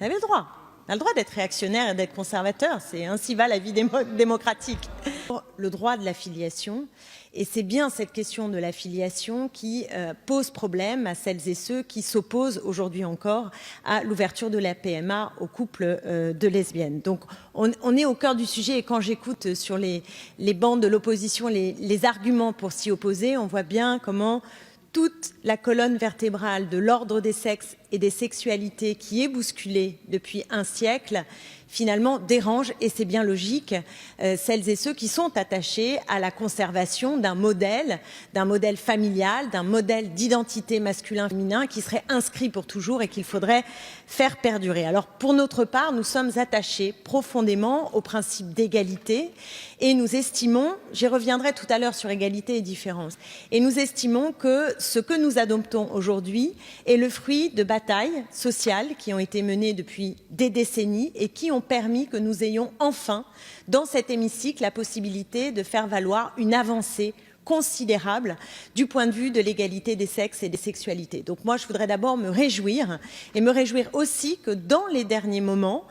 Vous avez le droit. On a le droit d'être réactionnaire et d'être conservateur. C'est ainsi va la vie démocratique. Le droit de la filiation. Et c'est bien cette question de la filiation qui pose problème à celles et ceux qui s'opposent aujourd'hui encore à l'ouverture de la PMA aux couples de lesbiennes. Donc on est au cœur du sujet et quand j'écoute sur les bancs de l'opposition les arguments pour s'y opposer, on voit bien comment toute la colonne vertébrale de l'ordre des sexes et des sexualités qui est bousculée depuis un siècle, finalement dérange, et c'est bien logique, celles et ceux qui sont attachés à la conservation d'un modèle familial, d'un modèle d'identité masculin-féminin qui serait inscrit pour toujours et qu'il faudrait faire perdurer. Alors pour notre part, nous sommes attachés profondément au principe d'égalité et nous estimons, j'y reviendrai tout à l'heure sur égalité et différence, et nous estimons que ce que nous adoptons aujourd'hui est le fruit de batailles sociales qui ont été menées depuis des décennies et qui ont permis que nous ayons enfin, dans cet hémicycle, la possibilité de faire valoir une avancée considérable du point de vue de l'égalité des sexes et des sexualités. Donc moi, je voudrais d'abord me réjouir et me réjouir aussi que dans les derniers moments,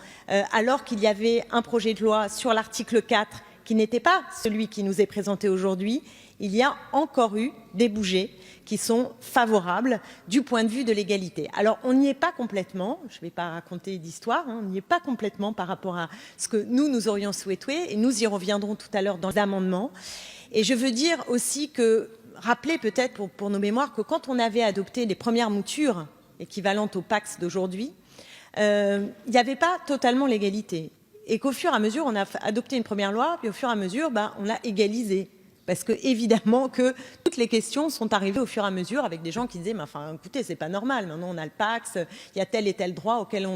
alors qu'il y avait un projet de loi sur l'article 4 qui n'était pas celui qui nous est présenté aujourd'hui, il y a encore eu des bougées qui sont favorables du point de vue de l'égalité. Alors, on n'y est pas complètement, je ne vais pas raconter d'histoire, on n'y est pas complètement par rapport à ce que nous aurions souhaité, et nous y reviendrons tout à l'heure dans l'amendement. Et je veux dire aussi que, rappeler peut-être pour nos mémoires, que quand on avait adopté les premières moutures équivalentes au Pacs d'aujourd'hui, il n'y avait pas totalement l'égalité. Et qu'au fur et à mesure, on a adopté une première loi, puis au fur et à mesure, on l'a égalisée. Parce que évidemment que toutes les questions sont arrivées au fur et à mesure avec des gens qui disaient mais enfin écoutez, c'est pas normal, maintenant on a le Pacs, il y a tel et tel droit auquel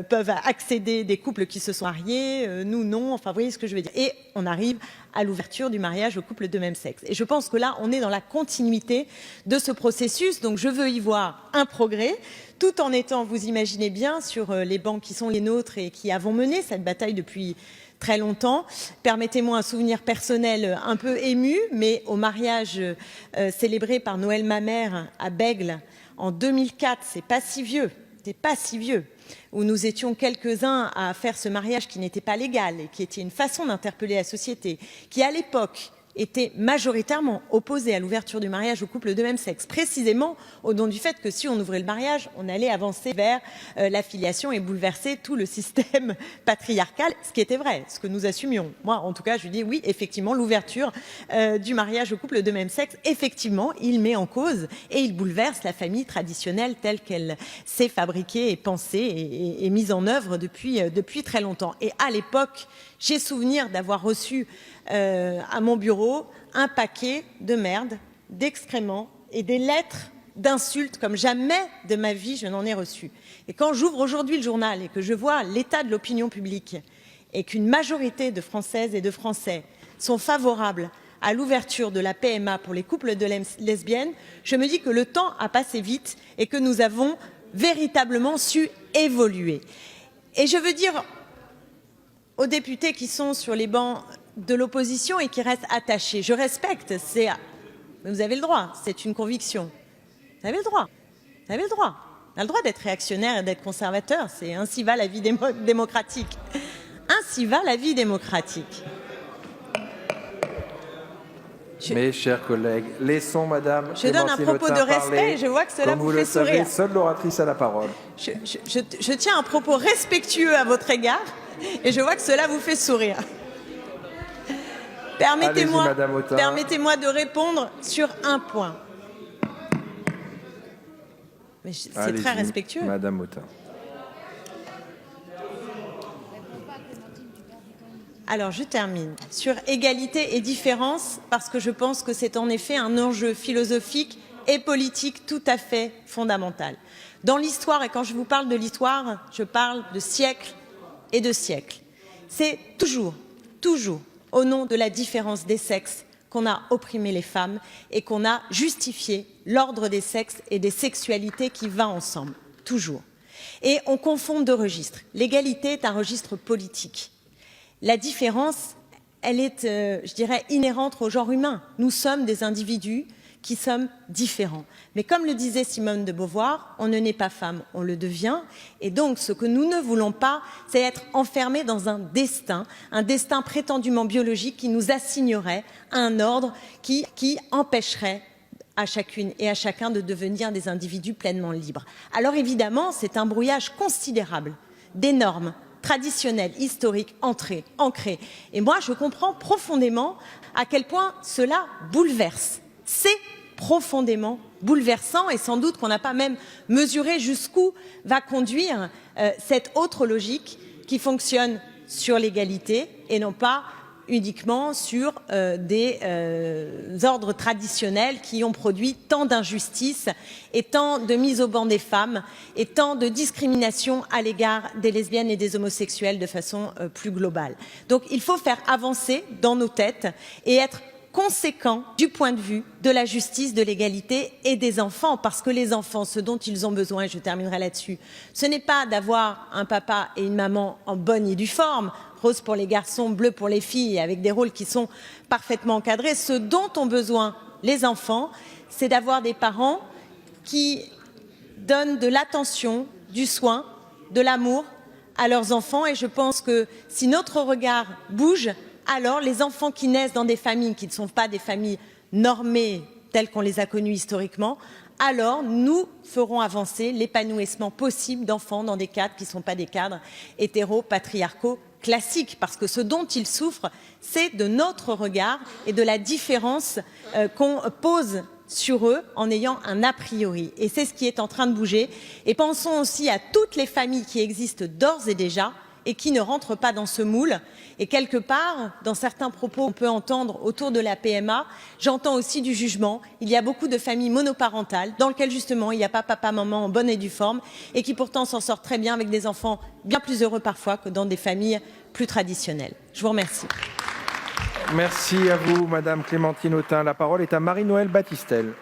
peuvent accéder des couples qui se sont mariés, nous non, enfin vous voyez ce que je veux dire. Et on arrive à l'ouverture du mariage aux couples de même sexe. Et je pense que là on est dans la continuité de ce processus, donc je veux y voir un progrès, tout en étant, vous imaginez bien, sur les bancs qui sont les nôtres et qui avons mené cette bataille depuis très longtemps. Permettez-moi un souvenir personnel un peu ému, mais au mariage célébré par Noël Mamère à Bègles en 2004, c'est pas si vieux, où nous étions quelques-uns à faire ce mariage qui n'était pas légal et qui était une façon d'interpeller la société, qui à l'époque était majoritairement opposé à l'ouverture du mariage aux couples de même sexe, précisément au nom du fait que si on ouvrait le mariage, on allait avancer vers la filiation et bouleverser tout le système patriarcal, ce qui était vrai, ce que nous assumions. Moi, en tout cas, je dis oui, effectivement, l'ouverture du mariage aux couples de même sexe, effectivement, il met en cause et il bouleverse la famille traditionnelle telle qu'elle s'est fabriquée et pensée et mise en œuvre depuis très longtemps. Et à l'époque, j'ai souvenir d'avoir reçu à mon bureau un paquet de merde, d'excréments et des lettres d'insultes comme jamais de ma vie je n'en ai reçu. Et quand j'ouvre aujourd'hui le journal et que je vois l'état de l'opinion publique et qu'une majorité de Françaises et de Français sont favorables à l'ouverture de la PMA pour les couples de lesbiennes, je me dis que le temps a passé vite et que nous avons véritablement su évoluer. Et je veux dire aux députés qui sont sur les bancs de l'opposition et qui restent attachés, je respecte, mais vous avez le droit, c'est une conviction. Vous avez le droit, vous avez le droit. On a le droit d'être réactionnaire et d'être conservateur, c'est ainsi va la vie démocratique. Ainsi va la vie démocratique. Mes chers collègues, laissons Madame Je donne un propos de respect et je vois que cela vous fait sourire. Comme vous le savez, seule l'oratrice a la parole. Je tiens un propos respectueux à votre égard et je vois que cela vous fait sourire. Permettez-moi de répondre sur un point. Mais c'est très respectueux. Madame Autain. Alors, je termine sur égalité et différence parce que je pense que c'est en effet un enjeu philosophique et politique tout à fait fondamental. Dans l'histoire, et quand je vous parle de l'histoire, je parle de siècles et de siècles. C'est toujours au nom de la différence des sexes qu'on a opprimé les femmes et qu'on a justifié l'ordre des sexes et des sexualités qui va ensemble, toujours. Et on confond deux registres. L'égalité est un registre politique. La différence, elle est, je dirais, inhérente au genre humain. Nous sommes des individus qui sommes différents. Mais comme le disait Simone de Beauvoir, on ne naît pas femme, on le devient. Et donc, ce que nous ne voulons pas, c'est être enfermés dans un destin prétendument biologique qui nous assignerait un ordre qui empêcherait à chacune et à chacun de devenir des individus pleinement libres. Alors évidemment, c'est un brouillage considérable des normes traditionnelles, historiques, ancrées. Et moi, je comprends profondément à quel point cela bouleverse. C'est profondément bouleversant et sans doute qu'on n'a pas même mesuré jusqu'où va conduire cette autre logique qui fonctionne sur l'égalité et non pas uniquement sur des ordres traditionnels qui ont produit tant d'injustices et tant de mise au ban des femmes et tant de discrimination à l'égard des lesbiennes et des homosexuels de façon plus globale. Donc il faut faire avancer dans nos têtes et être conséquent du point de vue de la justice, de l'égalité et des enfants, parce que les enfants, ce dont ils ont besoin, et je terminerai là-dessus, ce n'est pas d'avoir un papa et une maman en bonne et due forme, rose pour les garçons, bleu pour les filles, avec des rôles qui sont parfaitement encadrés. Ce dont ont besoin les enfants, c'est d'avoir des parents qui donnent de l'attention, du soin, de l'amour à leurs enfants. Et je pense que si notre regard bouge, alors les enfants qui naissent dans des familles qui ne sont pas des familles normées telles qu'on les a connues historiquement, alors nous ferons avancer l'épanouissement possible d'enfants dans des cadres qui ne sont pas des cadres hétéro-patriarcaux classiques, parce que ce dont ils souffrent, c'est de notre regard et de la différence qu'on pose sur eux en ayant un a priori. Et c'est ce qui est en train de bouger. Et pensons aussi à toutes les familles qui existent d'ores et déjà et qui ne rentrent pas dans ce moule. Et quelque part, dans certains propos qu'on peut entendre autour de la PMA, j'entends aussi du jugement. Il y a beaucoup de familles monoparentales dans lesquelles justement il n'y a pas papa, maman en bonne et due forme et qui pourtant s'en sortent très bien avec des enfants bien plus heureux parfois que dans des familles plus traditionnelles. Je vous remercie. Merci à vous, Madame Clémentine Autain. La parole est à Marie-Noëlle Battistel.